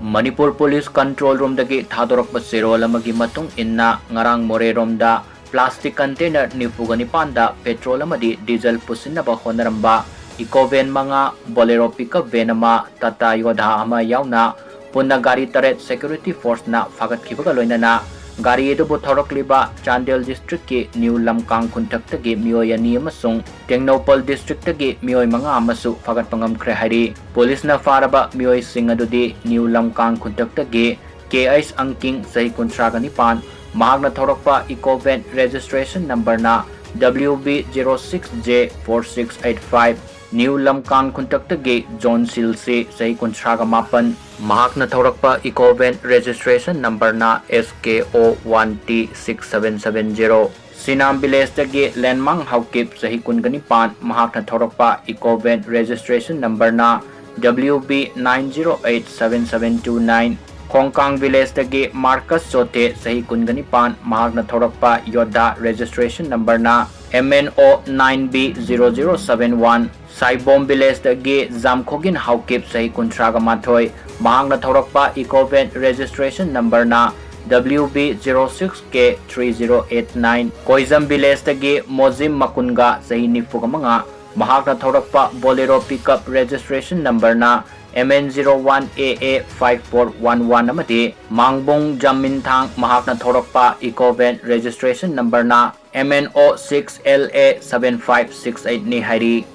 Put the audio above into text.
Manipur Police Control Room dagi thadorokpa serol amagi matung inna ngarang Moreh romda plastic container nifugani da petrol amadi diesel Pusinnaba Hotnaramba Ecovan mga bolero pickup van ama Tata Yodha ama yauna punna gari taret security force na Phagatkhre loinana gari edu thorokliba Chandel district ki New Lamkang Khuntaktagi miyoi ani amasung Tengnopal district tagi miyoi mga amasu Phagatkhre hari police na faraba miyoi sing adudi New Lamkang Khuntaktagi KS Angking sahi kuntragani mahagna thorokpa Ecovan registration number na WB06J4685 New Lamkang Khuntaktagi John Silse sahi kuntraga mapan mahakna thorokpa Ecovan registration number na SKO1T6770 Sinam Village dagi Landmang Haukip sahi kunganipan mahakna thorokpa Ecovan registration number na WB9087729 Kongkang Village dagi Marcus Sote sahi kunganipan mahakna thorokpa Yodha registration number na MNO9B0071 Saibom Village dagi Zamkhogin Haukip sahi kuntraga mathoi mahakna thorokpa Ecovan registration number na WB06K3089 Koizam Village dagi Mozim Makunga sahi nifugamanga mahakna thorokpa Bolero pickup registration number na MN01AA5411 amadi Mangbong Jaminthang mahakna thorokpa Ecovan registration number na MNO6LA7568 ni hari